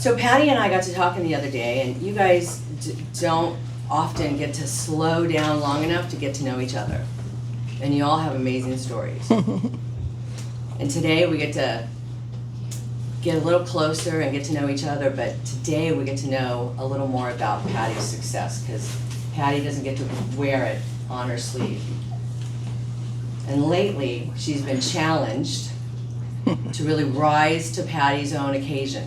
So Patty and I got to talking the other day, and you guys don't often get to slow down long enough to get to know each other. And you all have amazing stories. And today we get to get a little closer and get to know each other, but today we get to know a little more about Patty's success, because Patty doesn't get to wear it on her sleeve. And lately, she's been challenged to really rise to Patty's own occasion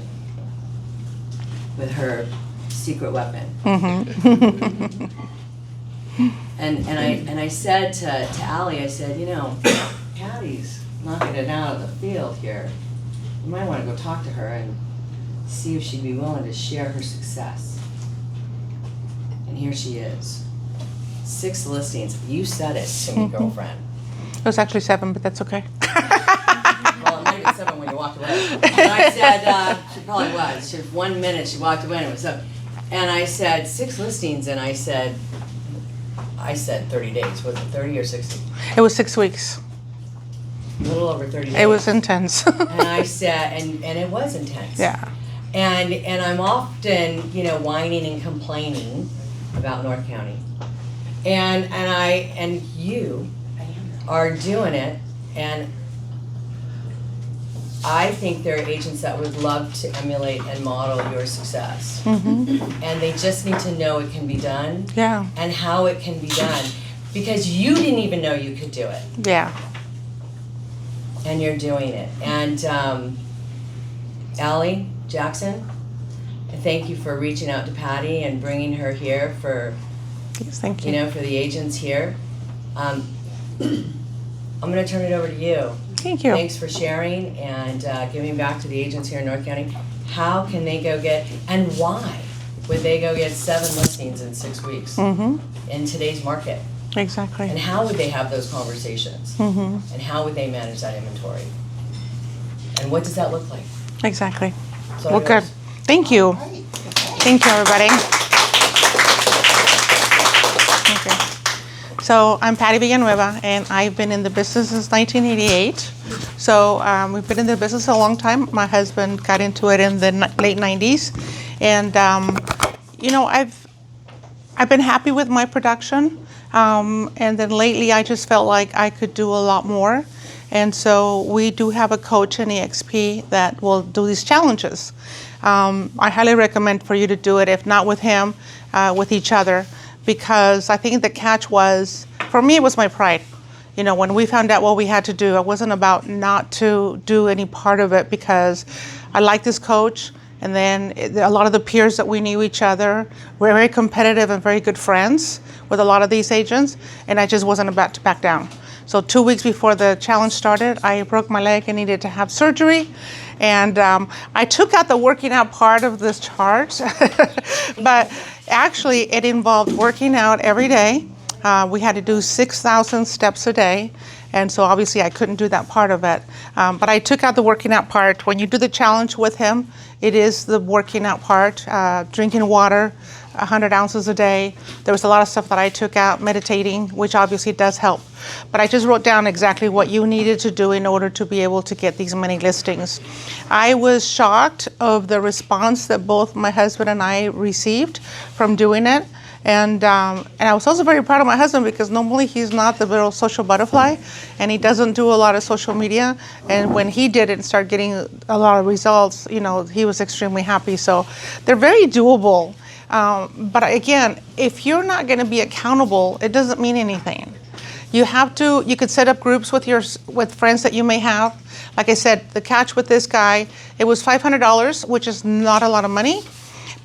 with her secret weapon. And I said to Allie, I said, you know, Patty's knocking it out of the field here. You might want to go talk to her and see if she'd be willing to share her success. And here she is. 6 listings. You said it to me, girlfriend. It was actually 7, but that's okay. Well, it might have been 7 when you walked away. But I said, she probably was. She was 1 minute, she walked away and it was 7. And I said, 6 listings, and I said 30 days. Was it 30 or 60? It was 6 weeks. A little over 30 days. It was intense. And I said, and it was intense. Yeah. And I'm often, you know, whining and complaining about North County. And you are doing it, and I think there are agents that would love to emulate and model your success. And they just need to know it can be done. Yeah. And how it can be done. Because you didn't even know you could do it. Yeah. And you're doing it. And Allie Jackson, thank you for reaching out to Patty and bringing her here for, Yes, thank you. you know, for the agents here. I'm going to turn it over to you. Thank you. Thanks for sharing and giving back to the agents here in North County. How can they go get, and why would they go get 7 listings in 6 weeks in today's market? Exactly. And how would they have those conversations? And how would they manage that inventory? And what does that look like? Exactly. So Well, good. Thank you. Thank you, everybody. Thank you. So I'm Patty Villanueva, and I've been in the business since 1988. So we've been in the business a long time. My husband got into it in the late 90s. And, you know, I've been happy with my production. And then lately I just felt like I could do a lot more. And so we do have a coach in EXP that will do these challenges. I highly recommend for you to do it, if not with him, with each other, because I think the catch was, for me, it was my pride. You know, when we found out what we had to do, it wasn't about not to do any part of it, because I like this coach. And then a lot of the peers that we knew each other, we're very competitive and very good friends with a lot of these agents, and I just wasn't about to back down. So 2 weeks before the challenge started, I broke my leg and needed to have surgery. And I took out the working out part of this chart, but actually it involved working out every day. We had to do 6,000 steps a day. And so obviously I couldn't do that part of it. But I took out the working out part. When you do the challenge with him, it is the working out part, drinking water, 100 ounces a day. There was a lot of stuff that I took out, meditating, which obviously does help. But I just wrote down exactly what you needed to do in order to be able to get these many listings. I was shocked of the response that both my husband and I received from doing it. And I was also very proud of my husband, because normally he's not the little social butterfly, and he doesn't do a lot of social media. And when he did it and started getting a lot of results, you know, he was extremely happy. So they're very doable. But again, if you're not going to be accountable, it doesn't mean anything. You could set up groups with friends that you may have. Like I said, the catch with this guy, it was $500, which is not a lot of money,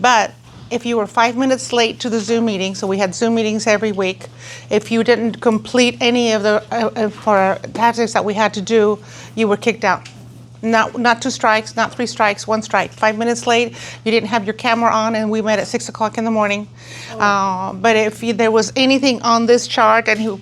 but if you were 5 minutes late to the Zoom meeting, so we had Zoom meetings every week, if you didn't complete any of the for tactics that we had to do, you were kicked out. Not 2 strikes, not 3 strikes, 1 strike. 5 minutes late, you didn't have your camera on, and we met at 6 o'clock in the morning. But if there was anything on this chart and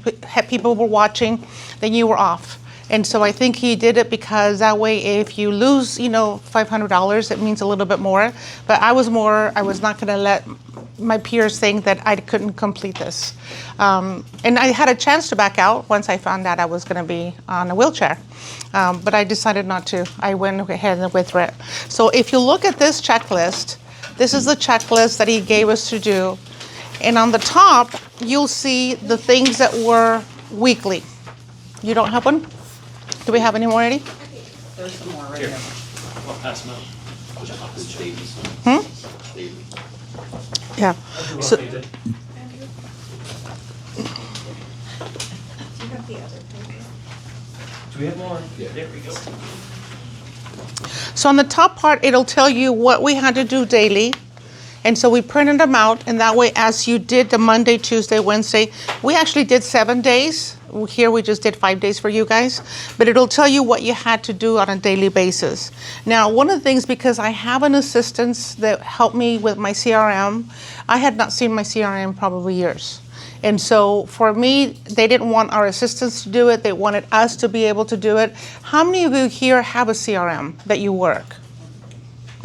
people were watching, then you were off. And so I think he did it because that way, if you lose, $500, it means a little bit more. But I was not going to let my peers saying that I couldn't complete this. And I had a chance to back out once I found out I was going to be on a wheelchair. But I decided not to. I went ahead and withdrew it. So if you look at this checklist, this is the checklist that he gave us to do. And on the top, you'll see the things that were weekly. You don't have one? Do we have any more already? There's some more right Here. here. I'll pass them out. Yeah. So, Do you have the other paper? Do we have more? Yeah. There we go. so on the top part, it'll tell you what we had to do daily. And so we printed them out, and that way, as you did the Monday, Tuesday, Wednesday, we actually did 7 days. Here we just did 5 days for you guys, but it'll tell you what you had to do on a daily basis. Now, one of the things, because I have an assistant that helped me with my CRM, I had not seen my CRM probably years. And so for me, they didn't want our assistants to do it. They wanted us to be able to do it. How many of you here have a CRM that you work?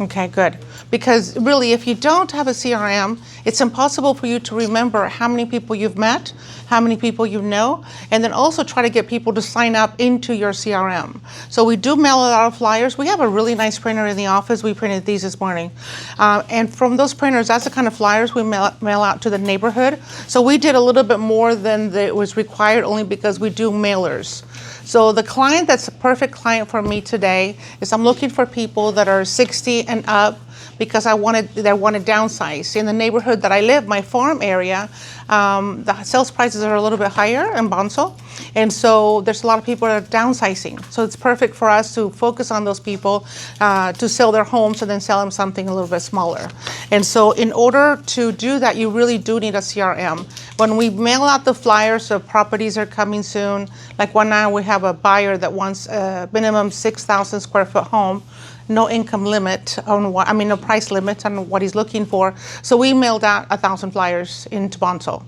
Okay, good. Because really, if you don't have a CRM, it's impossible for you to remember how many people you've met, how many people you know, and then also try to get people to sign up into your CRM. So we do mail a lot of flyers. We have a really nice printer in the office. We printed these this morning. And from those printers, that's the kind of flyers we mail out to the neighborhood. So we did a little bit more than was required, only because we do mailers. So the client that's a perfect client for me today is I'm looking for people that are 60 and up, because they want to downsize. In the neighborhood that I live, my farm area, the sales prices are a little bit higher in Bonso, and so there's a lot of people that are downsizing. So it's perfect for us to focus on those people to sell their homes and then sell them something a little bit smaller. And so in order to do that, you really do need a CRM. When we mail out the flyers of properties are coming soon, like one now we have a buyer that wants a minimum 6,000 square foot home, no income limit on what, no price limit on what he's looking for. So we mailed out 1,000 flyers into Bonso.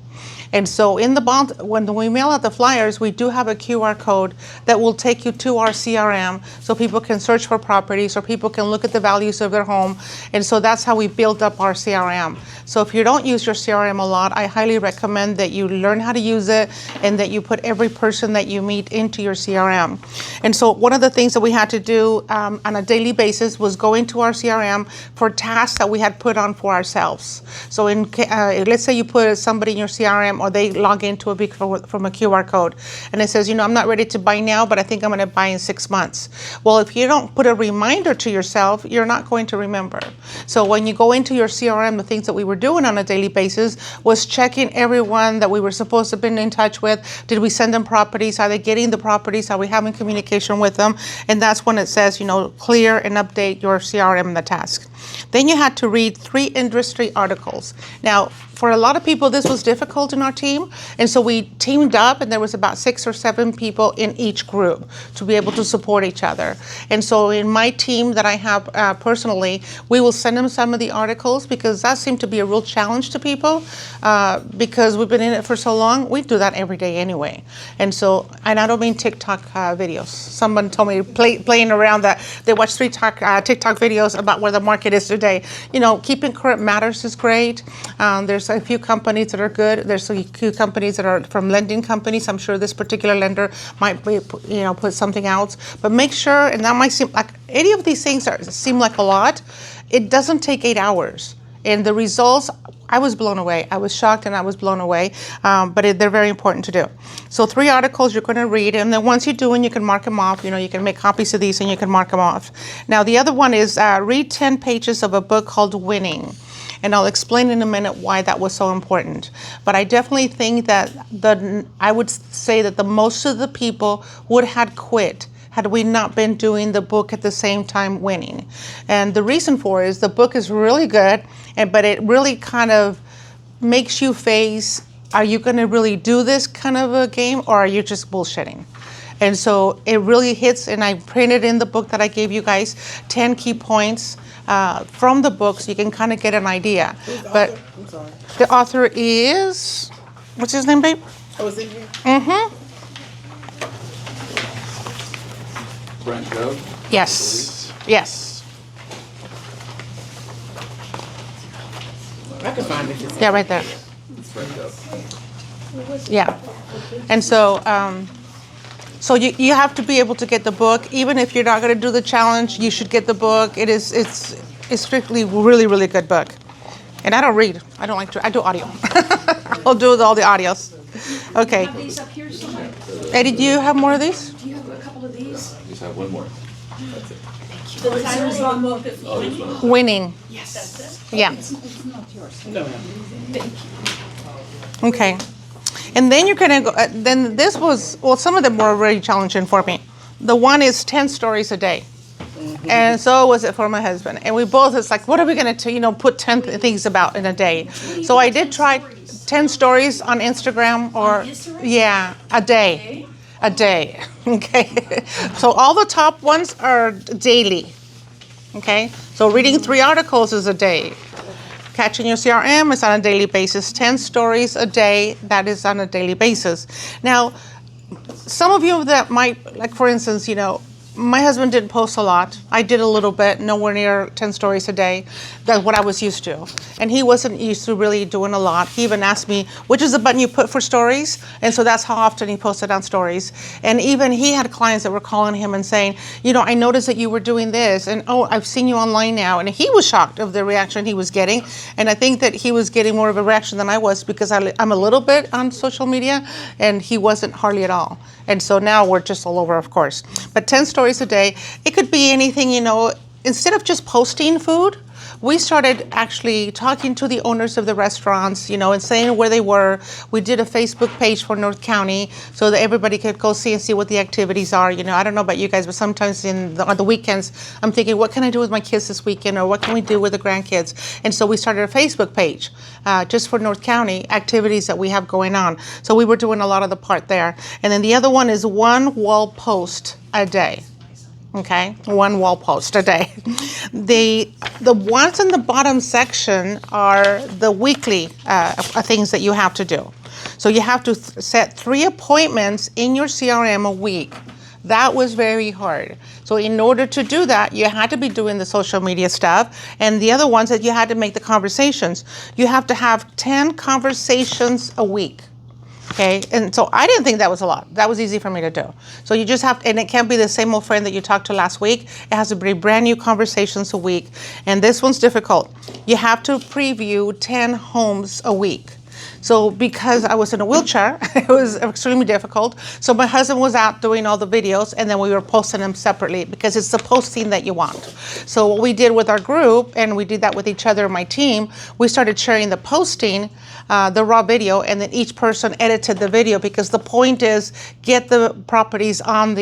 And so in the bond, when we mail out the flyers, we do have a QR code that will take you to our CRM, so people can search for properties or people can look at the values of their home. And so that's how we build up our CRM. So if you don't use your CRM a lot, I highly recommend that you learn how to use it and that you put every person that you meet into your CRM. And so one of the things that we had to do on a daily basis was go into our CRM for tasks that we had put on for ourselves. So let's say you put somebody in your CRM, or they log into from a QR code, and it says, I'm not ready to buy now, but I think I'm going to buy in 6 months. Well, if you don't put a reminder to yourself, you're not going to remember. So when you go into your CRM, the things that we were doing on a daily basis was checking everyone that we were supposed to have been in touch with. Did we send them properties? Are they getting the properties? Are we having communication with them? And that's when it says, clear and update your CRM in the task. Then you had to read 3 industry articles. Now, for a lot of people, this was difficult in our team, and so we teamed up, and there was about 6 or 7 people in each group to be able to support each other. And so in my team that I have personally, we will send them some of the articles, because that seemed to be a real challenge to people, because we've been in it for so long. We do that every day anyway. And I don't mean TikTok videos. Someone told me playing around that they watch 3 TikTok videos about where the market is today. Keeping current matters is great. There's a few companies that are good. There's a few companies that are from lending companies. I'm sure this particular lender might be, put something out. But make sure, and that might seem like any of these things seem like a lot. It doesn't take 8 hours. And the results, I was blown away. I was shocked and I was blown away, but they're very important to do. So 3 articles you're going to read, and then once you do, and you can mark them off. You can make copies of these and you can mark them off. Now the other one is read 10 pages of a book called Winning. And I'll explain in a minute why that was so important. But I definitely think that I would say that the most of the people would have quit had we not been doing the book at the same time Winning. And the reason for it is the book is really good, but it really kind of makes you face, are you going to really do this kind of a game, or are you just bullshitting? And so it really hits, and I printed in the book that I gave you guys 10 key points from the book, so you can kind of get an idea. But I'm sorry. the author is, what's his name, babe? Oh, is it here? Mm-hmm. Brent Gove? Yes. Yes. I can find it if it's. Yeah, right there. It's Brent Gov. Yeah. And so, so you have to be able to get the book. Even if you're not going to do the challenge, you should get the book. It's strictly really, really good book. And I don't read. I don't like to. I do audio. I'll do all the audios. Okay. Have these up here somewhere? Eddie, do you have more of these? Do you have a couple of these? Just have one more. That's it. The title's on the book. Oh, this one. Winning. Yes. That's it. Yeah. It's not yours. No, ma'am. Thank you. Okay. And then you're gonna go. Then this was some of them were very challenging for me. The one is 10 stories a day. And so was it for my husband. And we both, it's like, what are we going to, put 10 things about in a day? So I did try 10 stories on Instagram or, yeah, a day. A day. Okay. So all the top ones are daily. Okay. So reading 3 articles is a day. Catching your CRM is on a daily basis. 10 stories a day, that is on a daily basis. Now, some of you that might, like for instance, my husband didn't post a lot. I did a little bit, nowhere near 10 stories a day. That's what I was used to. And he wasn't used to really doing a lot. He even asked me, which is the button you put for stories? And so that's how often he posted on stories. And even he had clients that were calling him and saying, I noticed that you were doing this. And, I've seen you online now. And he was shocked of the reaction he was getting. And I think that he was getting more of a reaction than I was because I'm a little bit on social media and he wasn't hardly at all. And so now we're just all over, of course. But 10 stories a day, it could be anything, instead of just posting food, we started actually talking to the owners of the restaurants, and saying where they were. We did a Facebook page for North County so that everybody could go see and see what the activities are. I don't know about you guys, but sometimes on the weekends, I'm thinking, what can I do with my kids this weekend, or what can we do with the grandkids? And so we started a Facebook page just for North County activities that we have going on. So we were doing a lot of the part there. And then the other one is 1 wall post a day. Okay, 1 wall post a day. The ones in the bottom section are the weekly things that you have to do. So you have to set 3 appointments in your CRM a week. That was very hard. So in order to do that, you had to be doing the social media stuff. And the other ones that you had to make the conversations. You have to have 10 conversations a week. Okay, and so I didn't think that was a lot. That was easy for me to do. So you just have to, and it can't be the same old friend that you talked to last week. It has to be brand new conversations a week. And this one's difficult. You have to preview 10 homes a week. So because I was in a wheelchair, it was extremely difficult. So my husband was out doing all the videos, and then we were posting them separately because it's the posting that you want. So what we did with our group, and we did that with each other, my team, we started sharing the posting, the raw video, and then each person edited the video because the point is get the properties on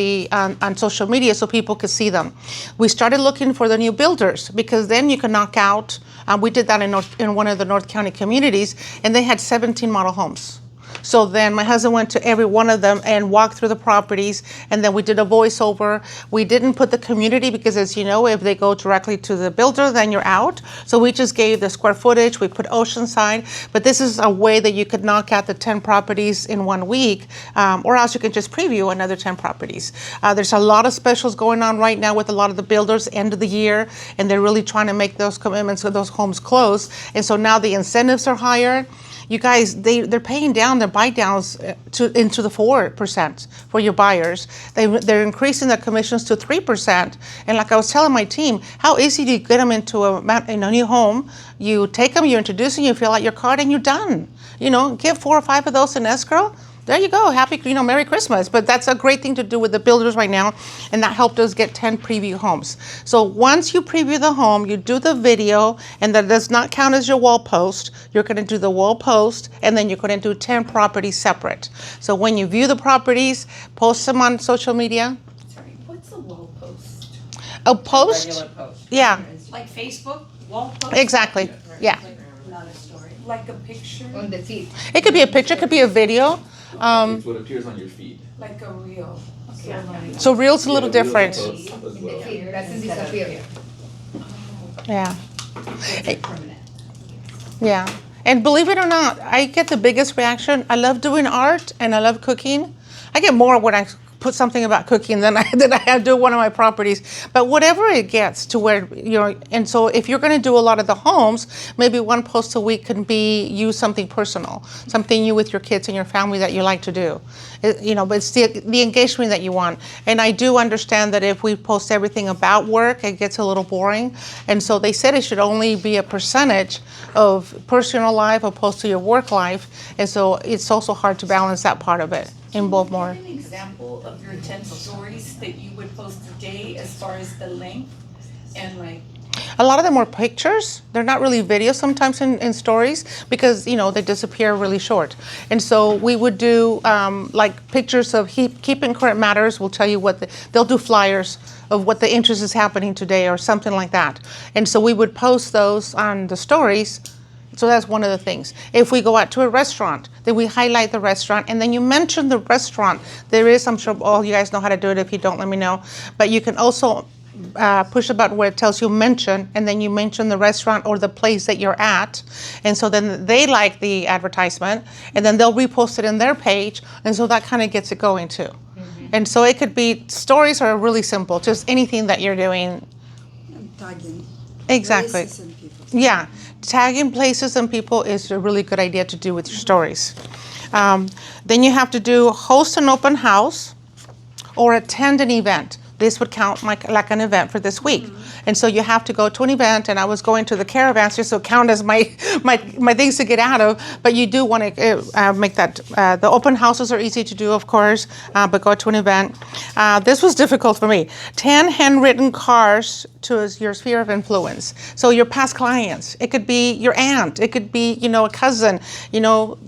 social media so people could see them. We started looking for the new builders because then you can knock out. We did that in one of the North County communities, and they had 17 model homes. So then my husband went to every one of them and walked through the properties, and then we did a voiceover. We didn't put the community because, as you know, if they go directly to the builder, then you're out. So we just gave the square footage. We put Oceanside, but this is a way that you could knock out the 10 properties in 1 week, or else you can just preview another 10 properties. There's a lot of specials going on right now with a lot of the builders, end of the year, and they're really trying to make those commitments with those homes close. And so now the incentives are higher. You guys, they're paying down their buy downs into the 4% for your buyers. They're increasing their commissions to 3%. And like I was telling my team, how easy do you get them into a new home? You take them, you introduce them, you fill out your card, and you're done. Get 4 or 5 of those in escrow. There you go. Happy, Merry Christmas. But that's a great thing to do with the builders right now. And that helped us get 10 preview homes. So once you preview the home, you do the video, and that does not count as your wall post. You're going to do the wall post, and then you're going to do 10 properties separate. So when you view the properties, post them on social media. Sorry, what's a wall post? A post? Regular post. Yeah, Like Facebook, wall post? exactly. Yeah. Not a story. Like a picture? On the feed, It could be a picture, it could be a video. It's what appears on your feed. Like a reel. Okay. So Reel's a little Yeah, different. Reels post as in the well. feed, doesn't disappear. Yeah. Permanent. Yeah. And believe it or not, I get the biggest reaction. I love doing art and I love cooking. I get more when I put something about cooking than I have to do one of my properties. But whatever it gets to where, and so if you're going to do a lot of the homes, maybe one post a week can be you something personal, something you with your kids and your family that you like to do. But it's the engagement that you want. And I do understand that if we post everything about work, it gets a little boring. And so they said it should only be a percentage of personal life opposed to your work life. And so it's also hard to balance that part of it. Involve more. Give me an example of your 10 stories that you would post a day as far as the length and like. A lot of them are pictures. They're not really videos sometimes in stories because, they disappear really short. And so we would do like pictures of keeping current matters. We'll tell you they'll do flyers of what the interest is happening today or something like that. And so we would post those on the stories. So that's one of the things. If we go out to a restaurant, then we highlight the restaurant and then you mention the restaurant. There is, I'm sure all you guys know how to do it. If you don't, let me know. But you can also push a button where it tells you mention, and then you mention the restaurant or the place that you're at. And so then they like the advertisement and then they'll repost it in their page. And so that kind of gets it going too. Mm-hmm. And so it could be, stories are really simple, just anything that you're doing. And tagging. Exactly. Places and people. Yeah, tagging places and people is a really good idea to do with your stories. Then you have to host an open house or attend an event. This would count like an event for this week. Mm-hmm. And so you have to go to an event, and I was going to the caravans just so it count as my things to get out of, but you do want to make that, the open houses are easy to do, of course, but go to an event. This was difficult for me. 10 handwritten cards to your sphere of influence. So your past clients, it could be your aunt, it could be, a cousin,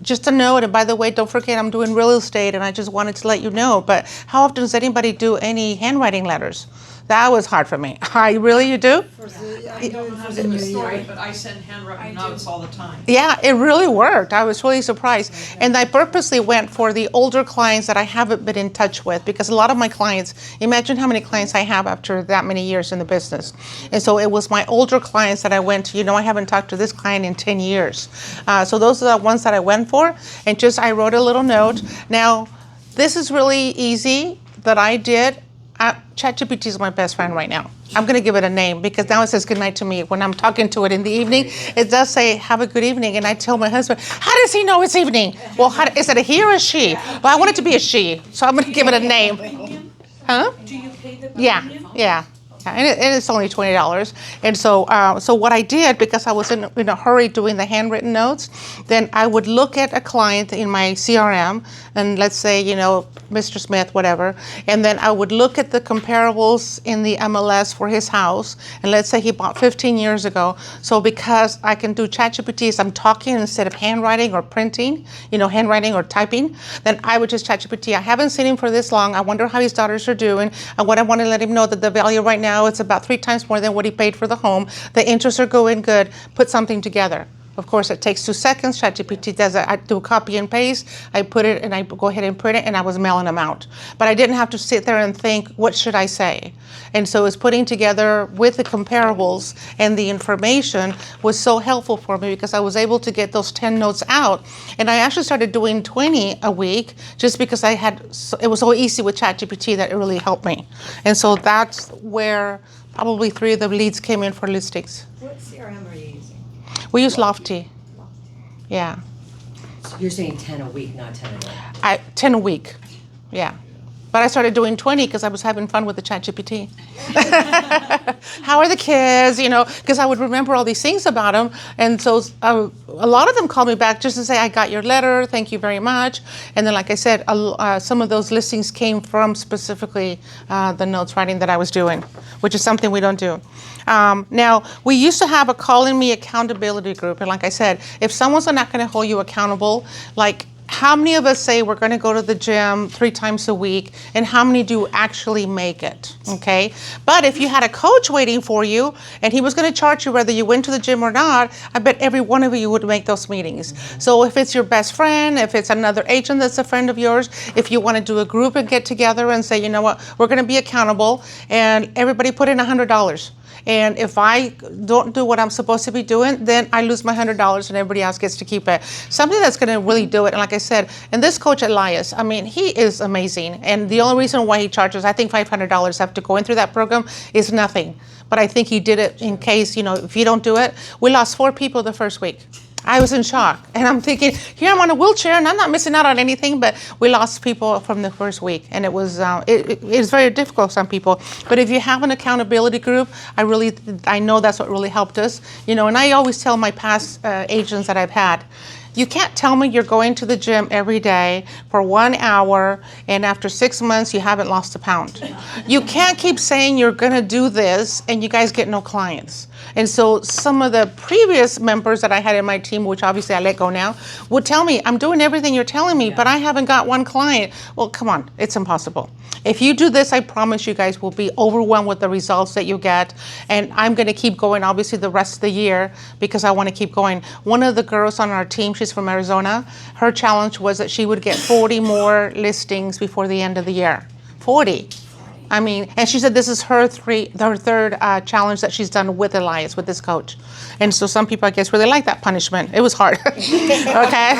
just a note. And by the way, don't forget I'm doing real estate and I just wanted to let you know, but how often does anybody do any handwriting letters? That was hard for me. You do? I don't know how to do the story, but I send handwritten notes all the time. Yeah, it really worked. I was really surprised. And I purposely went for the older clients that I haven't been in touch with, because a lot of my clients, imagine how many clients I have after that many years in the business. And so it was my older clients that I went to, I haven't talked to this client in 10 years. So those are the ones that I went for. And I wrote a little note. Now, this is really easy that I did. ChatGPT is my best friend right now. I'm going to give it a name because now it says goodnight to me. When I'm talking to it in the evening, it does say, have a good evening. And I tell my husband, how does he know it's evening? Well, is it a he or a she? Well, I want it to be a she, so I'm going to give it a name. Huh? Do you pay the Yeah. And it's only $20. And so what I did, because I was in a hurry doing the handwritten notes, then I would look at a client in my CRM, and let's say, Mr. Smith, whatever, and then I would look at the comparables in the MLS for his house, and let's say he bought 15 years ago. So because I can do ChatGPT, as I'm talking instead of handwriting or printing, handwriting or typing, then I would just ChatGPT, I haven't seen him for this long. I wonder how his daughters are doing. And what I want to let him know that the value right now, it's about 3 times more than what he paid for the home. The interests are going good. Put something together. Of course, it takes 2 seconds. ChatGPT does it. I do copy and paste. I put it and I go ahead and print it, and I was mailing them out. But I didn't have to sit there and think, what should I say? And so it's putting together with the comparables and the information was so helpful for me because I was able to get those 10 notes out. And I actually started doing 20 a week just because it was so easy with ChatGPT that it really helped me. And so that's where probably 3 of the leads came in for listings. What CRM are you using? We use Lofty. Yeah. So you're saying 10 a week, not 10 a day. 10 a week. Yeah. But I started doing 20 because I was having fun with the ChatGPT. How are the kids? Because I would remember all these things about them. And so a lot of them called me back just to say, I got your letter. Thank you very much. And then, like I said, some of those listings came from specifically the notes writing that I was doing, which is something we don't do. Now, we used to have a Calling Me accountability group. And like I said, if someone's not going to hold you accountable, like, how many of us say we're going to go to the gym 3 times a week, and how many do actually make it, okay? But if you had a coach waiting for you, and he was going to charge you whether you went to the gym or not, I bet every one of you would make those meetings. So if it's your best friend, if it's another agent that's a friend of yours, if you want to do a group and get together and say, you know what, we're going to be accountable, and everybody put in $100. And if I don't do what I'm supposed to be doing, then I lose my $100 and everybody else gets to keep it. Something that's going to really do it. And like I said, and this coach Elias, I mean, he is amazing. And the only reason why he charges, I think $500 after going through that program is nothing. But I think he did it in case, if you don't do it. We lost 4 people the first week. I was in shock, and I'm thinking, here I'm on a wheelchair, and I'm not missing out on anything, but we lost people from the first week, and it was it's very difficult for some people. But if you have an accountability group, I know that's what really helped us. And I always tell my past agents that I've had, you can't tell me you're going to the gym every day for 1 hour and after 6 months you haven't lost a pound. You can't keep saying you're gonna do this and you guys get no clients. And so some of the previous members that I had in my team, which obviously I let go now, would tell me, I'm doing everything you're telling me, but I haven't got one client. Well, come on, it's impossible. If you do this, I promise you guys will be overwhelmed with the results that you get. And I'm gonna keep going, obviously, the rest of the year because I wanna keep going. One of the girls on our team, she's from Arizona, her challenge was that she would get 40 more listings before the end of the year. 40. I mean, and she said this is her third challenge that she's done with Elias, with this coach. And so some people, I guess, really like that punishment. It was hard. Okay?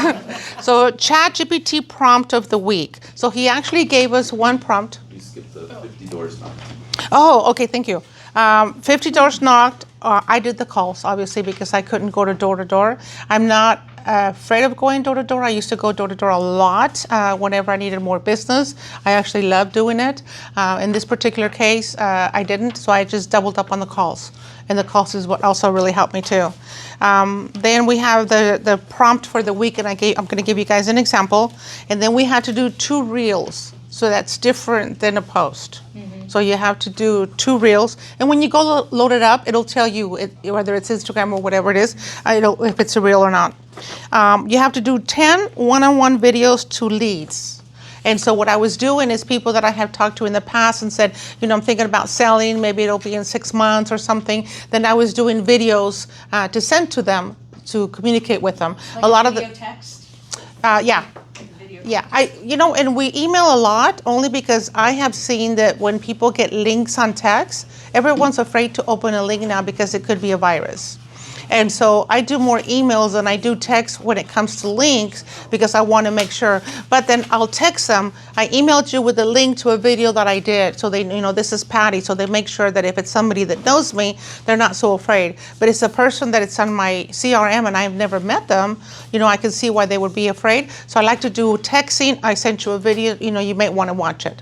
So ChatGPT prompt of the week. So he actually gave us one prompt. You skipped the 50 doors knocked. Oh, okay, thank you. 50 doors knocked. I did the calls, obviously, because I couldn't go to door. I'm not afraid of going door to door. I used to go door to door a lot whenever I needed more business. I actually love doing it. In this particular case, I didn't, so I just doubled up on the calls. And the calls is what also really helped me too. Then we have the prompt for the week, and I'm going to give you guys an example. And then we had to do 2 reels. So that's different than a post. Mm-hmm. So you have to do 2 reels. And when you go load it up, it'll tell you whether it's Instagram or whatever it is, if it's a reel or not. You have to do 10 one-on-one videos to leads. And so what I was doing is people that I have talked to in the past and said, I'm thinking about selling, maybe it'll be in 6 months or something. Then I was doing videos to send to them to communicate with them. Like a lot video of the text? Yeah. Yeah, and we email a lot only because I have seen that when people get links on text, everyone's afraid to open a link now because it could be a virus. And so I do more emails than I do text when it comes to links because I want to make sure. But then I'll text them, I emailed you with a link to a video that I did. So they, this is Patty. So they make sure that if it's somebody that knows me, they're not so afraid. But it's a person that it's on my CRM and I've never met them, I can see why they would be afraid. So I like to do texting. I sent you a video, you may want to watch it.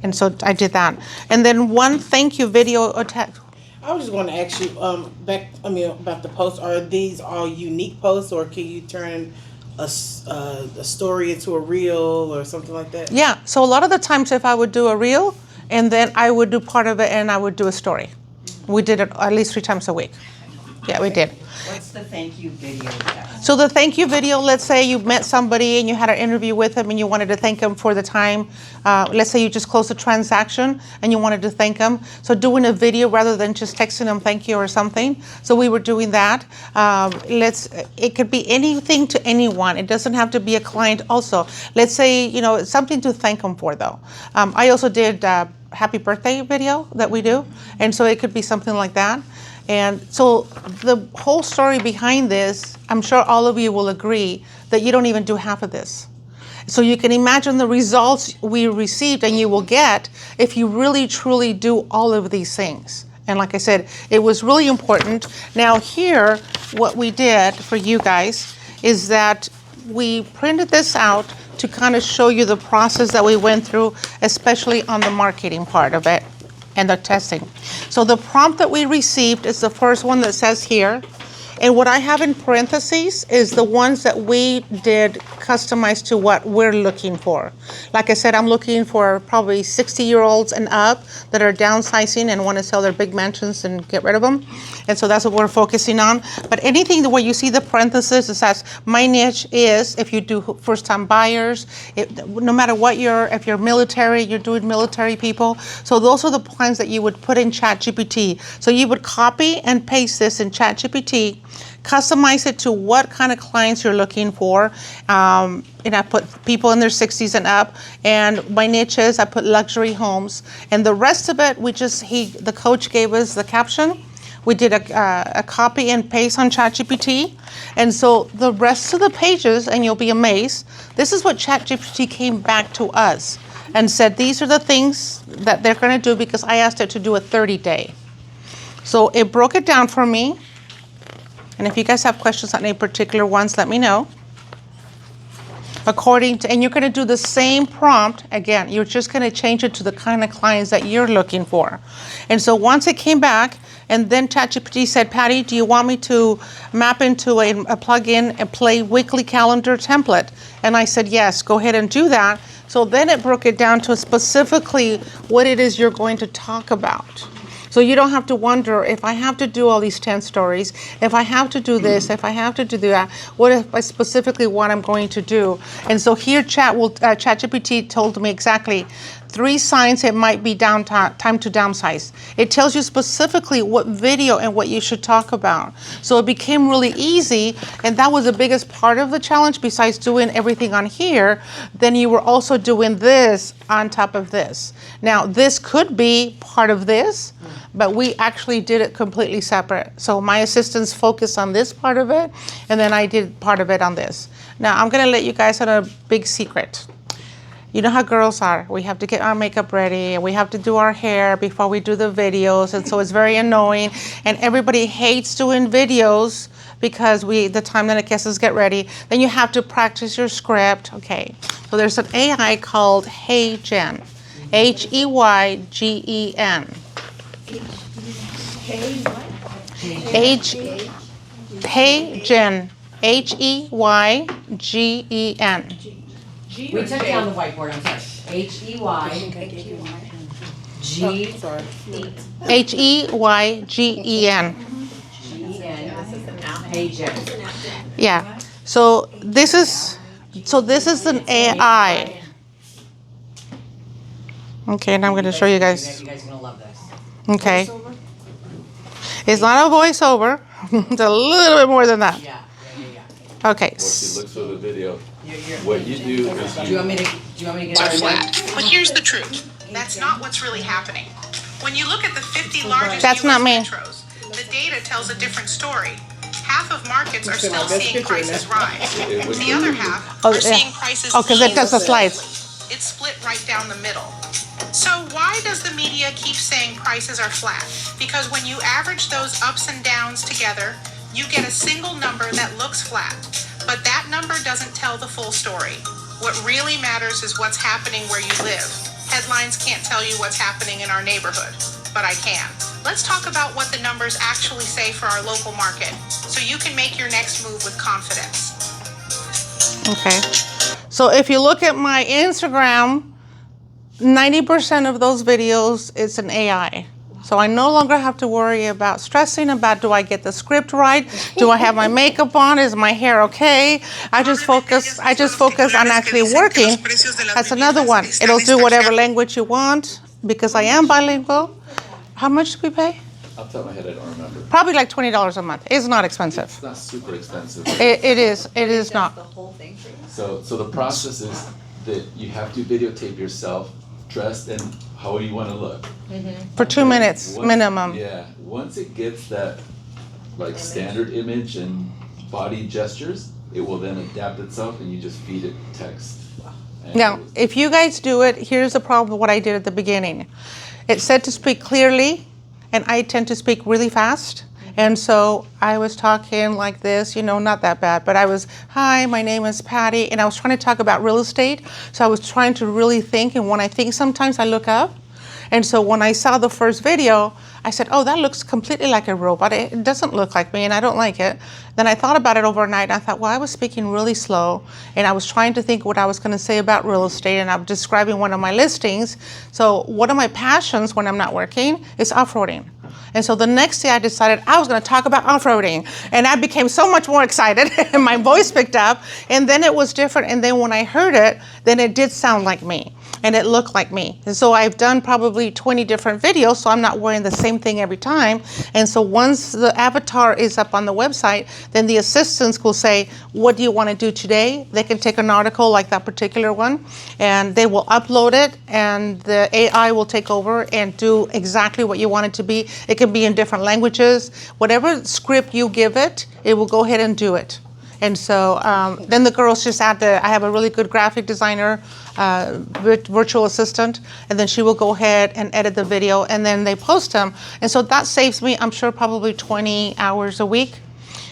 And so I did that. And then one thank you video or text. I was just going to ask you about the posts. Are these all unique posts, or can you turn a story into a reel or something like that? Yeah. So a lot of the times, if I would do a reel, and then I would do part of it, and I would do a story. We did it at least 3 times a week. Yeah, we did. What's the thank you video? So the thank you video, let's say you met somebody and you had an interview with them and you wanted to thank them for the time. Let's say you just closed a transaction and you wanted to thank them. So doing a video rather than just texting them thank you or something. So we were doing that. It could be anything to anyone. It doesn't have to be a client also. Let's say, something to thank them for though. I also did happy birthday video that we do. And so it could be something like that. And so the whole story behind this, I'm sure all of you will agree that you don't even do half of this. So you can imagine the results we received and you will get if you really truly do all of these things. And like I said, it was really important. Now here, what we did for you guys is that we printed this out to kind of show you the process that we went through, especially on the marketing part of it. And the testing. So the prompt that we received is the first one that says here. And what I have in parentheses is the ones that we did customize to what we're looking for. Like I said, I'm looking for probably 60-year-olds and up that are downsizing and want to sell their big mansions and get rid of them. And so that's what we're focusing on. But anything where you see the parentheses, it says, my niche is if you do first-time buyers, no matter what if you're military, you're doing military people. So those are the points that you would put in ChatGPT. So you would copy and paste this in ChatGPT, customize it to what kind of clients you're looking for. And I put people in their 60s and up. And my niches, I put luxury homes. And the rest of it, the coach gave us the caption. We did a copy and paste on ChatGPT. And so the rest of the pages, and you'll be amazed, this is what ChatGPT came back to us and said, these are the things that they're going to do because I asked it to do a 30-day. So it broke it down for me. And if you guys have questions on any particular ones, let me know. And you're going to do the same prompt again. You're just going to change it to the kind of clients that you're looking for. And so once it came back, and then ChatGPT said, Patty, do you want me to map into a plugin and play weekly calendar template? And I said, yes, go ahead and do that. So then it broke it down to specifically what it is you're going to talk about. So you don't have to wonder if I have to do all these 10 stories, if I have to do this, if I have to do that, what if I specifically what I'm going to do. And so here ChatGPT told me exactly 3 signs it might be time to downsize. It tells you specifically what video and what you should talk about. So it became really easy, and that was the biggest part of the challenge besides doing everything on here. Then you were also doing this on top of this. Now this could be part of this, but we actually did it completely separate. So my assistants focused on this part of it, and then I did part of it on this. Now I'm gonna let you guys in a big secret. You know how girls are. We have to get our makeup ready, and we have to do our hair before we do the videos, and so it's very annoying. And everybody hates doing videos because the time that it gets us get ready. Then you have to practice your script. Okay, so there's an AI called HeyGen, HeyGen. HeyGen, HeyGen. We took down the whiteboard, I'm sorry. HeyGen. HeyGen. HeyGen. Yeah. So this is an AI. Okay, and I'm going to show you guys. You guys are gonna love this. Okay. It's not a voiceover. It's a little bit more than that. Yeah. Okay. Once you look through the video, what you do is Do you want me to get our But here's the truth. That's not what's really happening. When you look at the 50 largest That's not me. metros, the data tells a different story. Half of markets are still seeing prices rise. The other half are seeing prices because it does the slides. It's split right down the middle. So why does the media keep saying prices are flat? Because when you average those ups and downs together, you get a single number that looks flat. But that number doesn't tell the full story. What really matters is what's happening where you live. Headlines can't tell you what's happening in our neighborhood, but I can. Let's talk about what the numbers actually say for our local market, so you can make your next move with confidence. Okay. So if you look at my Instagram, 90% of those videos is an AI. So I no longer have to worry about stressing about, do I get the script right? Do I have my makeup on? Is my hair okay? I just focus on actually working. That's another one. It'll do whatever language you want because I am bilingual. How much do we pay? off the top of my head, I don't remember. Probably like $20 a month. It's not expensive. It's not super expensive. It is not. So the process is that you have to videotape yourself dressed in how you want to look. For 2 minutes minimum. Yeah, once it gets that like standard image and body gestures, it will then adapt itself and you just feed it text. And Now, if you guys do it, here's the problem with what I did at the beginning. It said to speak clearly, and I tend to speak really fast. And so I was talking like this, not that bad, but I was, hi, my name is Patty, and I was trying to talk about real estate. So I was trying to really think, and when I think sometimes I look up. And so when I saw the first video, I said, oh, that looks completely like a robot. It doesn't look like me, and I don't like it. Then I thought about it overnight, and I thought, well, I was speaking really slow, and I was trying to think what I was going to say about real estate, and I'm describing one of my listings. So one of my passions when I'm not working is off-roading. And so the next day I decided I was going to talk about off-roading, and I became so much more excited, and my voice picked up, and then it was different. And then when I heard it, then it did sound like me. and it looked like me. And so I've done probably 20 different videos, so I'm not wearing the same thing every time. And so once the avatar is up on the website, then the assistants will say, what do you want to do today? They can take an article like that particular one, and they will upload it, and the AI will take over and do exactly what you want it to be. It can be in different languages. Whatever script you give it, it will go ahead and do it. And so then the girls just add I have a really good graphic designer, virtual assistant, and then she will go ahead and edit the video, and then they post them. And so that saves me, I'm sure, probably 20 hours a week.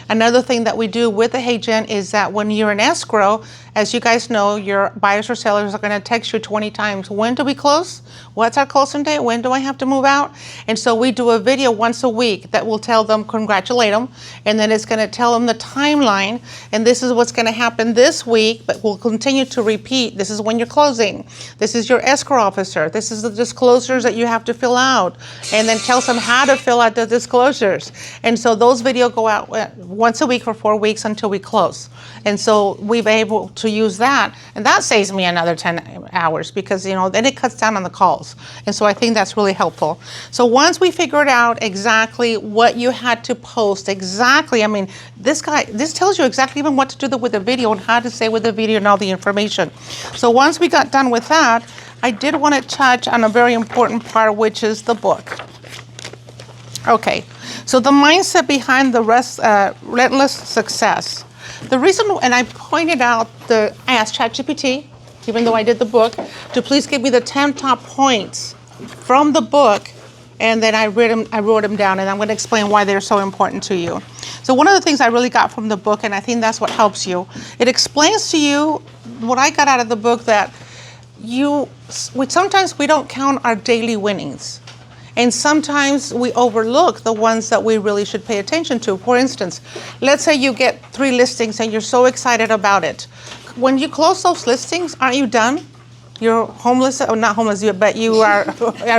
Another thing that we do with the agent is that when you're in escrow, as you guys know, your buyers or sellers are going to text you 20 times. When do we close? What's our closing date? When do I have to move out? And so we do a video once a week that will tell them, congratulate them, and then it's going to tell them the timeline, and this is what's going to happen this week, but we'll continue to repeat. This is when you're closing. This is your escrow officer. This is the disclosures that you have to fill out, and then tells them how to fill out the disclosures. And so those videos go out once a week for 4 weeks until we close. And so we've been able to use that, and that saves me another 10 hours because, then it cuts down on the calls. And so I think that's really helpful. So once we figured out exactly what you had to post, exactly, this tells you exactly even what to do with the video and how to say with the video and all the information. So once we got done with that, I did want to touch on a very important part, which is the book. Okay, so the mindset behind the relentless success. The reason, and I pointed out, I asked ChatGPT, even though I did the book, to please give me the 10 top points from the book, and then I wrote them down, and I'm going to explain why they're so important to you. So one of the things I really got from the book, and I think that's what helps you, it explains to you what I got out of the book, that sometimes we don't count our daily winnings. And sometimes we overlook the ones that we really should pay attention to. For instance, let's say you get 3 listings and you're so excited about it. When you close those listings, aren't you done? You're homeless, or not homeless, but you are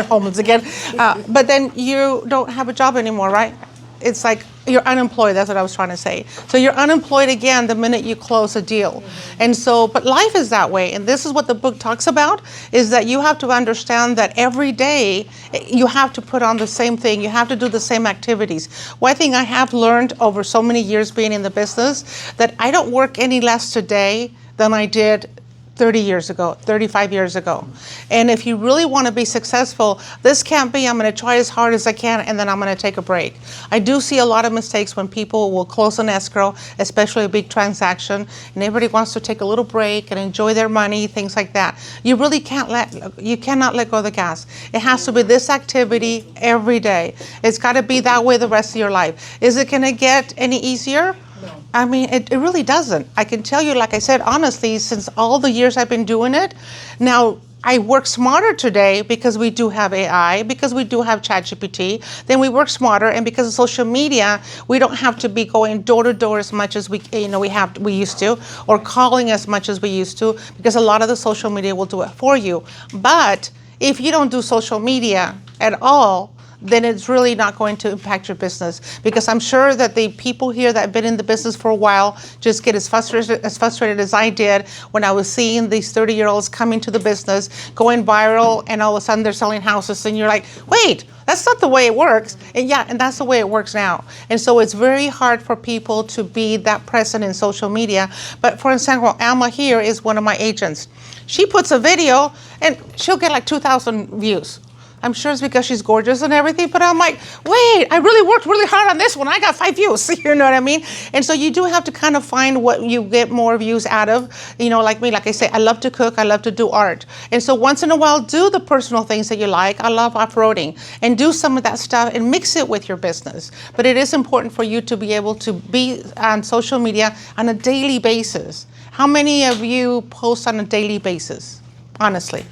homeless again. But then you don't have a job anymore, right? It's like you're unemployed, that's what I was trying to say. So you're unemployed again the minute you close a deal. And so, but life is that way. And this is what the book talks about, is that you have to understand that every day you have to put on the same thing. You have to do the same activities. One thing I have learned over so many years being in the business, that I don't work any less today than I did 30 years ago, 35 years ago. And if you really want to be successful, this can't be, I'm going to try as hard as I can and then I'm going to take a break. I do see a lot of mistakes when people will close an escrow, especially a big transaction, and everybody wants to take a little break and enjoy their money, things like that. You really cannot let go of the gas. It has to be this activity every day. It's got to be that way the rest of your life. Is it going to get any easier? No. It really doesn't. I can tell you, like I said, honestly, since all the years I've been doing it, now I work smarter today because we do have AI, because we do have ChatGPT, then we work smarter, and because of social media, we don't have to be going door to door as much as we used to, or calling as much as we used to, because a lot of the social media will do it for you. But if you don't do social media at all, then it's really not going to impact your business, because I'm sure that the people here that have been in the business for a while just get as frustrated as I did when I was seeing these 30-year-olds coming to the business, going viral, and all of a sudden they're selling houses, and you're like, wait, that's not the way it works. And that's the way it works now. And so it's very hard for people to be that present in social media. But for example, Alma here is one of my agents. She puts a video and she'll get like 2,000 views. I'm sure it's because she's gorgeous and everything, but I'm like, wait, I really worked really hard on this one. I got 5 views, you know what I mean? And so you do have to kind of find what you get more views out of. Like me, like I say, I love to cook, I love to do art. And so once in a while, do the personal things that you like. I love off-roading, and do some of that stuff and mix it with your business. But it is important for you to be able to be on social media on a daily basis. How many of you post on a daily basis, honestly?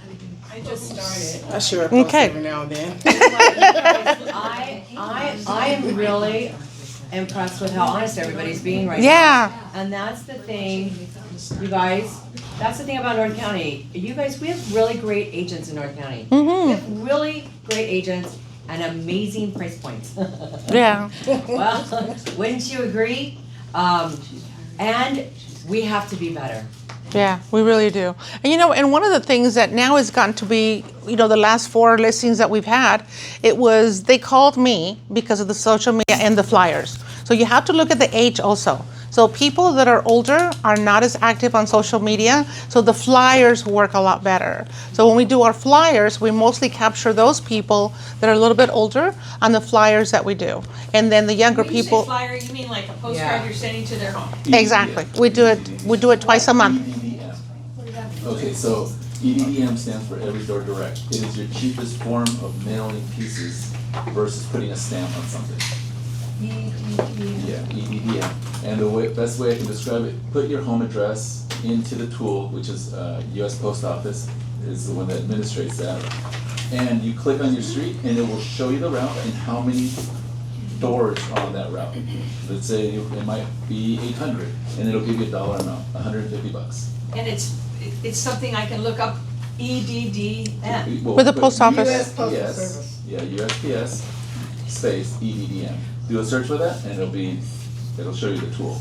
I just started. I sure post Okay. every now and then. I am really impressed with how honest everybody's being right Yeah. now. And that's the thing, you guys, that's the thing about North County. You guys, we have really great agents in North County. We have really great agents and amazing price points. Yeah. Well, wouldn't you agree? And we have to be better. Yeah, we really do. And and one of the things that now has gotten to be, the last 4 listings that we've had, they called me because of the social media and the flyers. So you have to look at the age also. So people that are older are not as active on social media, so the flyers work a lot better. So when we do our flyers, we mostly capture those people that are a little bit older on the flyers that we do. And then the younger When you people. say flyer, you mean like a postcard Yeah. you're sending to their home? Exactly. We do it twice a month. EDDM. Okay, so EDDM stands for Every Door Direct. It is your cheapest form of mailing pieces versus putting a stamp on something. Yeah, EDDM. And the best way I can describe it, put your home address into the tool, which is U.S. Post Office, is the one that administrates that. And you click on your street, and it will show you the route and how many doors are on that route. Let's say it might be 800, and it'll give you a dollar amount, $150. And it's something I can look up, EDDM. Well, For the put post office. US Postal USPS, Service. yeah, USPS space EDDM. Do a search for that, and it'll show you the tool.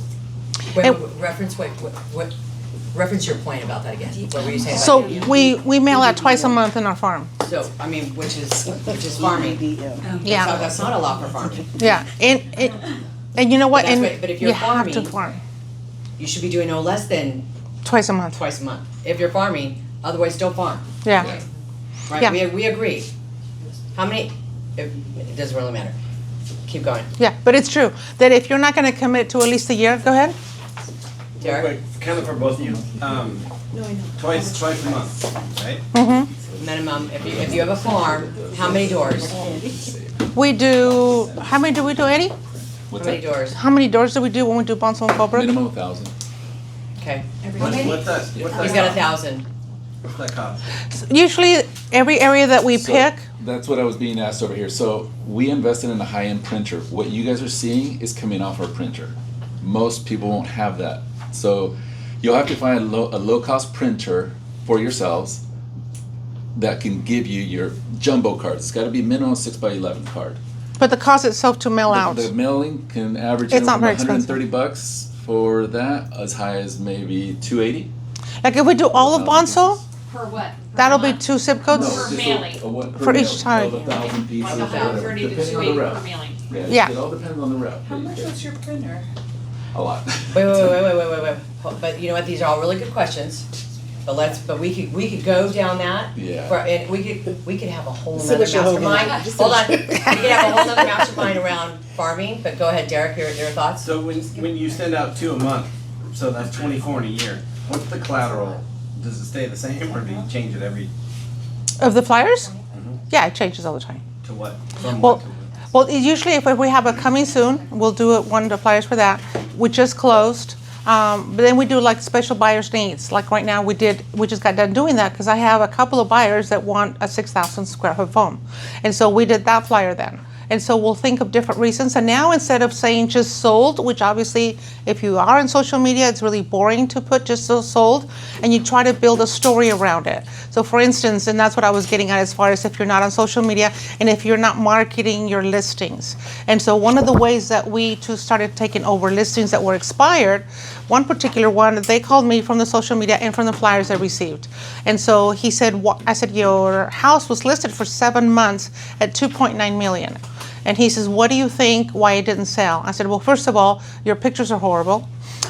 Wait, And- reference your point about that again. What were you saying about So EDDM? we mail out twice a month in our farm. So, I mean, which is farming. Yeah. So that's not a lot for farming. Yeah, and you know what? But that's And right, but if you're you have to farming- farm You should be doing no less than twice a month. twice a month. If you're farming, otherwise don't farm. Yeah. Right, Yeah. we agree. How many, it doesn't really matter. Keep going. Yeah, but it's true that if you're not going to commit to at least a year, go ahead. Real Derek, quick, kind of for both of you. Twice a month, right? minimum, if you have a farm, how many doors? We do. How many do we do, Eddie? How What's many that? doors? How many doors do we do when we do Bonzo and Colebrook? Minimum 1,000. Okay. What's that? He's got 1,000. What's that cost? Usually, every area that we So, pick. That's what I was being asked over here. So we invested in a high-end printer. What you guys are seeing is coming off our printer. Most people won't have that. So you'll have to find a low-cost printer for yourselves that can give you your jumbo cards. It's got to be minimum 6x11 card. But the cost itself to mail out. The mailing can average It's not from very expensive. $130 for that, as high as maybe $280. Like if we do all of Bonzo, Per what? that'll be 2 zip codes. No, just mailing. For each time. 1,000 pieces, Like or whatever, 130 to depending on the 280 route. per mailing. Yeah. It all depends on the route. How much was your printer? A lot. Wait. But you know what, these are all really good questions. But we could go down that. Yeah. And we could have a whole nother Distinguish your Hogan. mastermind. Hold on, we could have a whole nother mastermind around farming, but go ahead, Derek, your thoughts? So when you send out 2 a month, so that's 24 in a year, what's the collateral? Does it stay the same or do you change it every, Of the flyers? Yeah, it changes all the time. to what? From Well, what to what? well, usually if we have a coming soon, we'll do one of the flyers for that. We just closed. But then we do like special buyers needs. Like right now we just got done doing that because I have a couple of buyers that want a 6,000 square foot home. And so we did that flyer then. And so we'll think of different reasons. And now instead of saying just sold, which obviously if you are on social media, it's really boring to put just sold, and you try to build a story around it. So for instance, and that's what I was getting at as far as if you're not on social media and if you're not marketing your listings. And so one of the ways that we too started taking over listings that were expired, one particular one, they called me from the social media and from the flyers they received. And so he said, I said, your house was listed for 7 months at 2.9 million. And he says, what do you think why it didn't sell? I said, well, first of all, your pictures are horrible.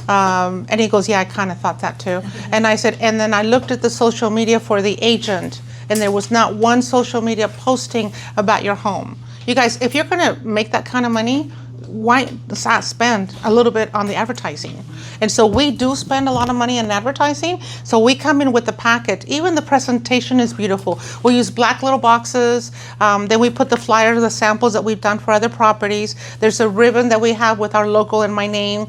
And he goes, yeah, I kind of thought that too. And I said, and then I looked at the social media for the agent, and there was not one social media posting about your home. You guys, if you're going to make that kind of money, why not spend a little bit on the advertising? And so we do spend a lot of money on advertising. So we come in with the packet. Even the presentation is beautiful. We use black little boxes. Then we put the flyers, the samples that we've done for other properties. There's a ribbon that we have with our logo and my name.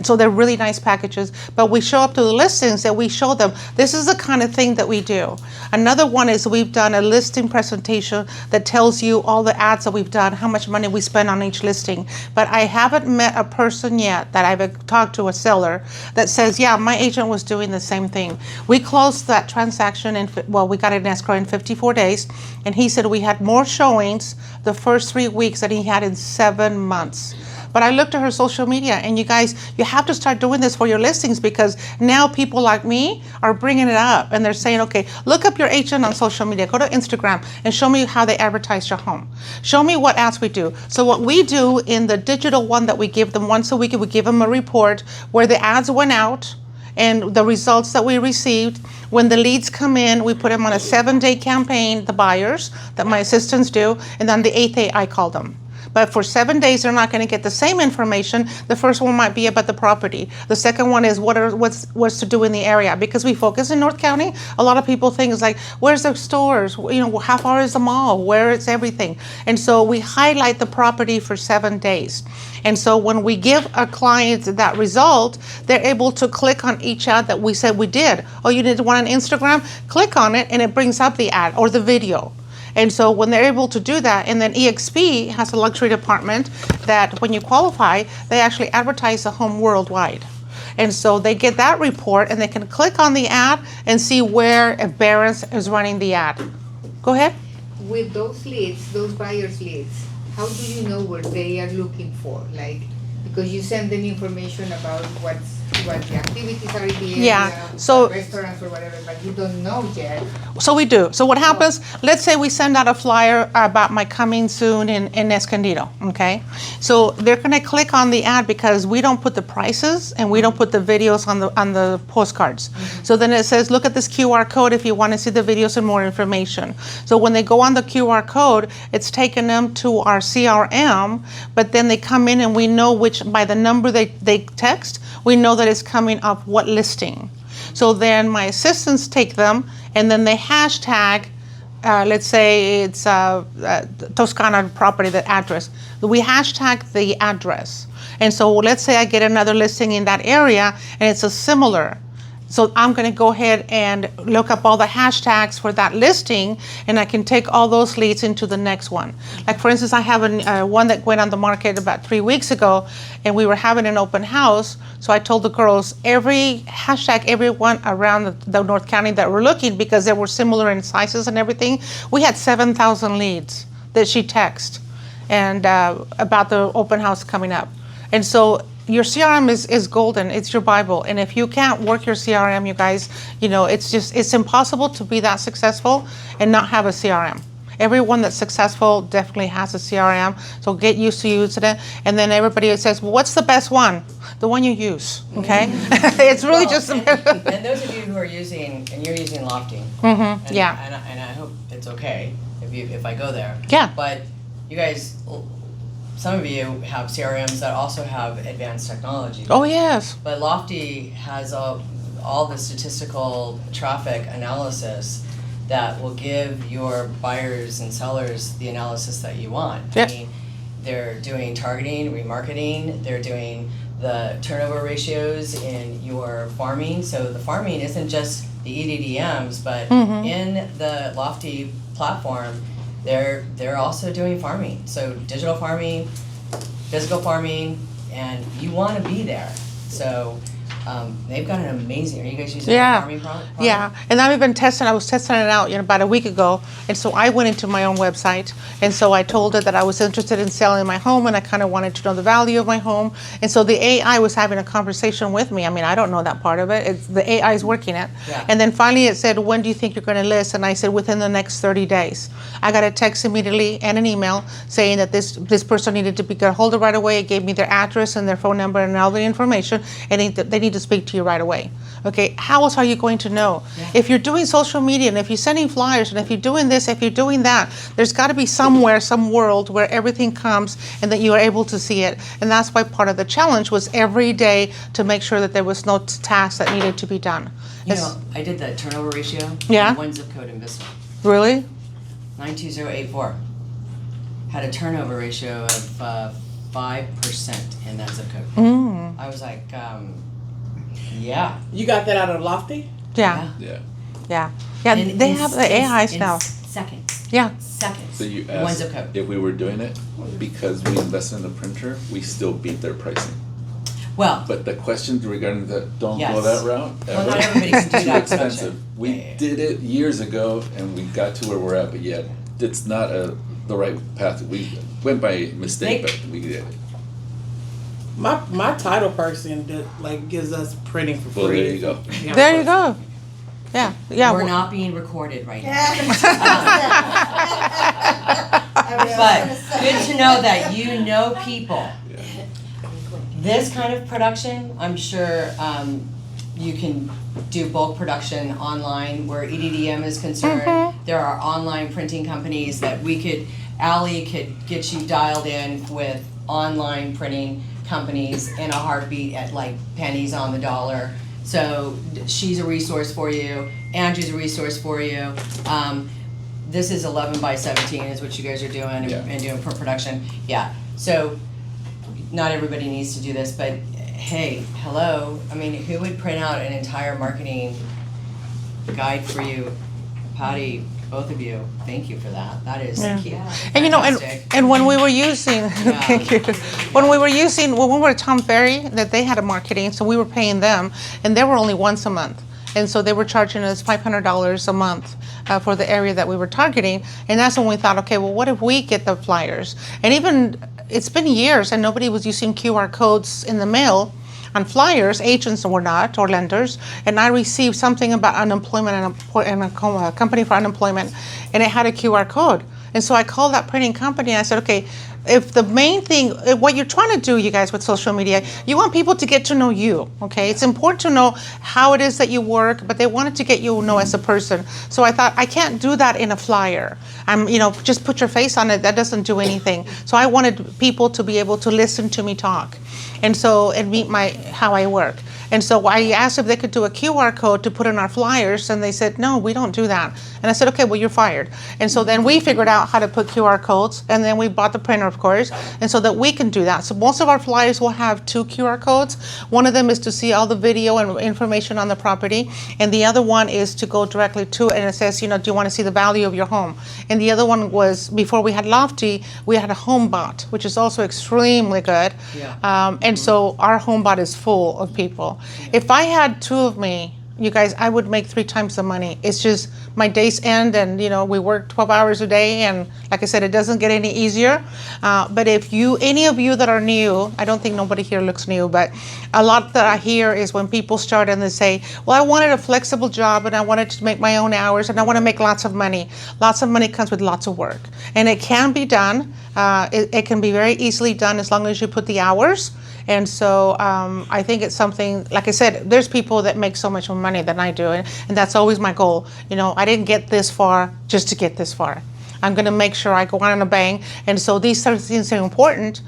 So they're really nice packages. But we show up to the listings that we show them. This is the kind of thing that we do. Another one is we've done a listing presentation that tells you all the ads that we've done, how much money we spend on each listing. But I haven't met a person yet that I've talked to, a seller, that says, yeah, my agent was doing the same thing. We closed that transaction we got it in escrow in 54 days, and he said we had more showings the first 3 weeks than he had in 7 months. But I looked at her social media, and you guys, you have to start doing this for your listings, because now people like me are bringing it up, and they're saying, okay, look up your agent on social media, go to Instagram, and show me how they advertise your home. Show me what ads we do. So what we do in the digital one that we give them once a week, we give them a report where the ads went out and the results that we received. When the leads come in, we put them on a 7-day campaign, the buyers that my assistants do, and then the 8th day I call them. But for 7 days, they're not going to get the same information. The first one might be about the property. The second one is what's to do in the area. Because we focus in North County, a lot of people think it's like, where's the stores? How far is the mall? Where is everything? And so we highlight the property for 7 days. And so when we give a client that result, they're able to click on each ad that we said we did. Oh, you did one on Instagram? Click on it, and it brings up the ad or the video. And so when they're able to do that, and then EXP has a luxury department that when you qualify, they actually advertise the home worldwide. And so they get that report, and they can click on the ad and see where Barron's is running the ad. Go ahead. With those leads, those buyers' leads, how do you know what they are looking for? Like, because you send them information about what the activities are in the area, Yeah, so restaurants or whatever, but you don't know yet. So we do. So what happens, let's say we send out a flyer about my coming soon in Escondido, okay? So they're gonna click on the ad because we don't put the prices and we don't put the videos on the postcards. Mm-hmm. So then it says, look at this QR code if you wanna see the videos and more information. So when they go on the QR code, it's taking them to our CRM, but then they come in and we know by the number they text, we know that it's coming up what listing. So then my assistants take them and then they hashtag, let's say it's Toscana property, the address. We hashtag the address. And so let's say I get another listing in that area and it's a similar. So I'm gonna go ahead and look up all the hashtags for that listing, and I can take all those leads into the next one. Like for instance, I have one that went on the market about 3 weeks ago, and we were having an open house. So I told the girls, everyone around the North County that were looking, because they were similar in sizes and everything. We had 7,000 leads that she texted, and about the open house coming up. And so your CRM is golden. It's your Bible. And if you can't work your CRM, you guys, it's impossible to be that successful and not have a CRM. Everyone that's successful definitely has a CRM, so get used to using it. And then everybody says, well, what's the best one? The one you use, okay? It's really just... And those of you who are using, and you're using Lofty. Mm-hmm, and, yeah. And I hope it's okay if I go there. Yeah. But you guys... Some of you have CRMs that also have advanced technology. Oh, yes. But Lofty has all the statistical traffic analysis that will give your buyers and sellers the analysis that you want. Yep. I mean, they're doing targeting, remarketing, they're doing the turnover ratios in your farming. So the farming isn't just the EDDMs, but in the Lofty platform, they're also doing farming. So digital farming, physical farming, and you want to be there. So they've got an amazing. Are you guys using farming product? Yeah, and I was testing it out about a week ago, and so I went into my own website, and so I told it that I was interested in selling my home, and I kind of wanted to know the value of my home, and so the AI was having a conversation with me. I mean, I don't know that part of it. The AI is working it, and then finally it said, when do you think you're going to list? And I said, within the next 30 days. I got a text immediately and an email saying that this person needed to be got hold of right away. It gave me their address and their phone number and all the information, and they need to speak to you right away. Okay, how else are you going to know? Yeah. If you're doing social media, and if you're sending flyers, and if you're doing this, if you're doing that, there's got to be somewhere, some world where everything comes and that you are able to see it. And that's why part of the challenge was every day to make sure that there was no task that needed to be done. I did that turnover ratio. Yeah. One zip code in Vista. Really? 92084 had a turnover ratio of 5% in that zip code. I was like, yeah. You got that out of Lofty? Yeah. Yeah, they have the AI now. Seconds. Yeah. Seconds. So you One asked zip code. if we were doing it, because we invested in the printer, we still beat their pricing. Well, but the questions regarding that, don't yes. go that route. Well, not everybody can do Too that. expensive. We did it years ago, and we got to where we're at, but yet it's not the right path. We went by mistake, but we did it. My title person that like gives us printing for free. Well, there you go. Yeah. There you go. Yeah, yeah. We're not being recorded right now. But good to know that you know people. This kind of production, I'm sure you can do bulk production online where EDDM is concerned. There are online printing companies that Allie could get you dialed in with online printing companies in a heartbeat at like pennies on the dollar. So she's a resource for you. Andrew's a resource for you. This is 11 by 17 is what you guys are doing and doing for production. Yeah. So not everybody needs to do this, but hey, hello. I mean, who would print out an entire marketing guide for you? Patty, both of you, thank you for that. That is And fantastic. and when we were using, thank you. When we were at Tom Ferry, that they had a marketing, so we were paying them, and they were only once a month. And so they were charging us $500 a month for the area that we were targeting. And that's when we thought, okay, well, what if we get the flyers? And even, it's been years and nobody was using QR codes in the mail on flyers, agents were not, or lenders. And I received something about unemployment and a company for unemployment, and it had a QR code. And so I called that printing company and I said, okay, if the main thing, what you're trying to do, you guys, with social media, you want people to get to know you, okay? It's important to know how it is that you work, but they wanted to get you to know as a person. So I thought, I can't do that in a flyer. Just put your face on it, that doesn't do anything. So I wanted people to be able to listen to me talk. And meet how I work. And so I asked if they could do a QR code to put in our flyers, and they said, no, we don't do that. And I said, okay, well, you're fired. And so then we figured out how to put QR codes, and then we bought the printer, of course, and so that we can do that. So most of our flyers will have 2 QR codes. One of them is to see all the video and information on the property, and the other one is to go directly to it, and it says, do you want to see the value of your home? And the other one was, before we had Lofty, we had a home bot, which is also extremely good. Yeah. And so our home bot is full of people. If I had 2 of me, you guys, I would make 3 times the money. It's just my days end, and we work 12 hours a day, and like I said, it doesn't get any easier. But if any of you that are new, I don't think nobody here looks new, but a lot that I hear is when people start and they say, well, I wanted a flexible job and I wanted to make my own hours and I want to make lots of money. Lots of money comes with lots of work, and it can be done. It can be very easily done as long as you put the hours. And so I think it's something, like I said, there's people that make so much more money than I do, and that's always my goal. I didn't get this far just to get this far. I'm going to make sure I go on a bang. And so these sort of things are important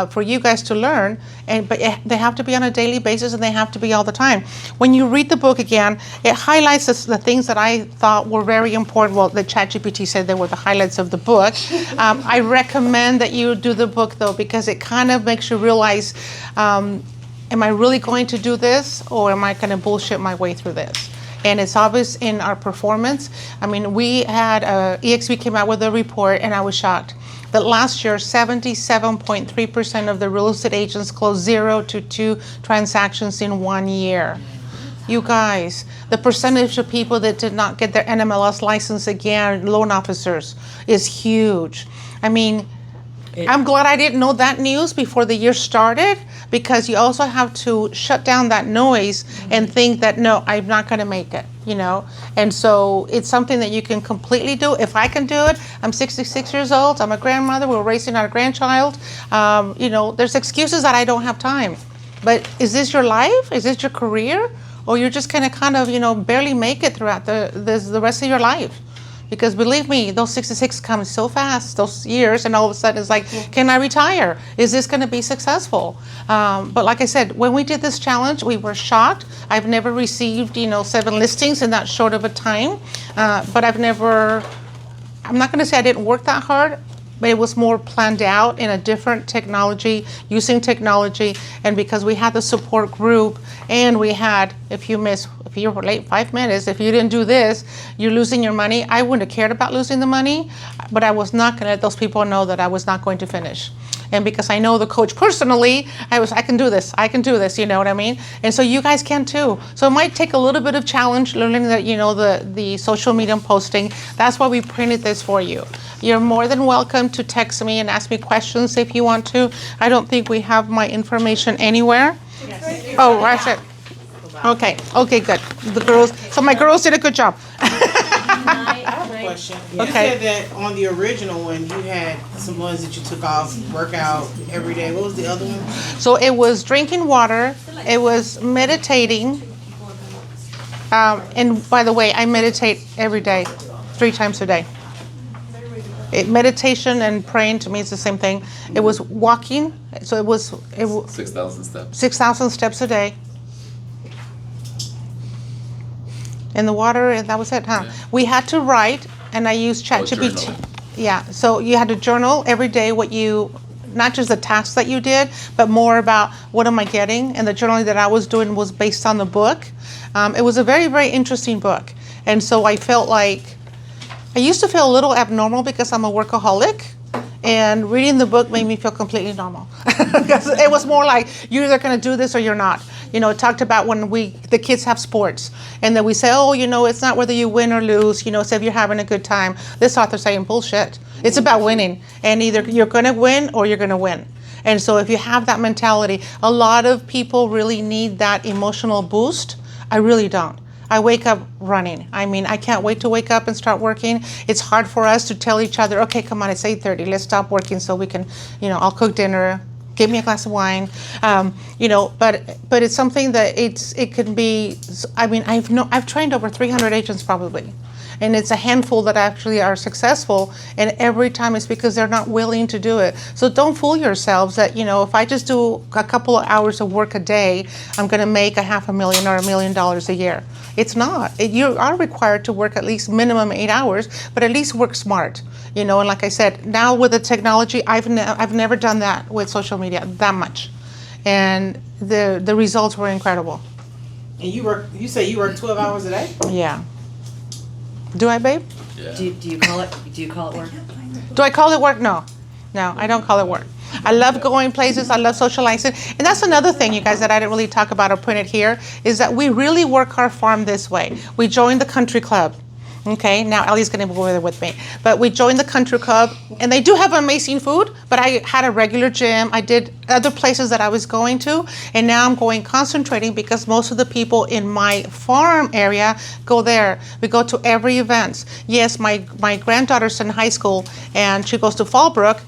for you guys to learn, but they have to be on a daily basis, and they have to be all the time. When you read the book again, it highlights the things that I thought were very important. Well, the ChatGPT said they were the highlights of the book. I recommend that you do the book, though, because it kind of makes you realize, am I really going to do this, or am I going to bullshit my way through this? And it's obvious in our performance. I mean, we had, EXP came out with a report, and I was shocked that last year, 77.3% of the real estate agents closed 0 to 2 transactions in 1 year. You guys, the percentage of people that did not get their NMLS license again, loan officers, is huge. I mean, I'm glad I didn't know that news before the year started, because you also have to shut down that noise and think that, no, I'm not going to make it, And so it's something that you can completely do. If I can do it, I'm 66 years old, I'm a grandmother, we're raising our grandchild. There's excuses that I don't have time. But is this your life? Is this your career? Or you're just going to barely make it throughout the rest of your life? Because believe me, those 66 come so fast, those years, and all of a sudden it's like, can I retire? Is this going to be successful? But like I said, when we did this challenge, we were shocked. I've never received, 7 listings in that short of a time. But I'm not going to say I didn't work that hard, but it was more planned out in a different technology, using technology. And because we had the support group, and we had, if you were late 5 minutes, if you didn't do this, you're losing your money. I wouldn't have cared about losing the money, but I was not going to let those people know that I was not going to finish. And because I know the coach personally, I can do this, you know what I mean? And so you guys can too. So it might take a little bit of challenge learning that, you know, the social media posting. That's why we printed this for you. You're more than welcome to text me and ask me questions if you want to. I don't think we have my information anywhere. Oh, that's it. Okay, good. The girls, so my girls did a good job. I have a question. You Okay. said that on the original one, you had some ones that you took off, workout every day. What was the other one? So it was drinking water, it was meditating, and by the way, I meditate every day, 3 times a day. Meditation and praying to me is the same thing. It was walking, so it was 6,000 steps. 6,000 steps a day. In the water, and that was it, huh? Yeah. We had to write, and I used ChatGPT. journal. Yeah, so you had to journal every day what you, not just the tasks that you did, but more about what am I getting. And the journaling that I was doing was based on the book. It was a very, very interesting book. And so I felt like, I used to feel a little abnormal because I'm a workaholic. And reading the book made me feel completely normal. Because it was more like, you're either going to do this or you're not. You know, it talked about when the kids have sports. And then we say, oh, you know, it's not whether you win or lose. You know, it's if you're having a good time. This author's saying, bullshit. It's about winning. And either you're going to win or you're going to win. And so if you have that mentality, a lot of people really need that emotional boost. I really don't. I wake up running. I mean, I can't wait to wake up and start working. It's hard for us to tell each other, okay, come on, it's 8:30. Let's stop working so we can, you know, I'll cook dinner. Give me a glass of wine. You know, but it's something that it can be. I mean, I've trained over 300 agents probably. And it's a handful that actually are successful, and every time it's because they're not willing to do it. So don't fool yourselves that, you know, if I just do a couple of hours of work a day, I'm going to make $500,000 or $1 million a year. It's not. You are required to work at least minimum 8 hours, but at least work smart. You know, and like I said, now with the technology, I've never done that with social media that much, and the results were incredible. And you say you work 12 hours a day? Yeah. Do I, babe? Yeah. Do you call it work? Do I call it work? No, I don't call it work. I love going places. I love socializing. And that's another thing, you guys, that I didn't really talk about or put it here, is that we really work our farm this way. We joined the country club. Okay, now Ellie's going to go there with me. But we joined the country club, and they do have amazing food, but I had a regular gym. I did other places that I was going to, and now I'm concentrating because most of the people in my farm area go there. We go to every event. Yes, my granddaughter's in high school, and she goes to Fallbrook.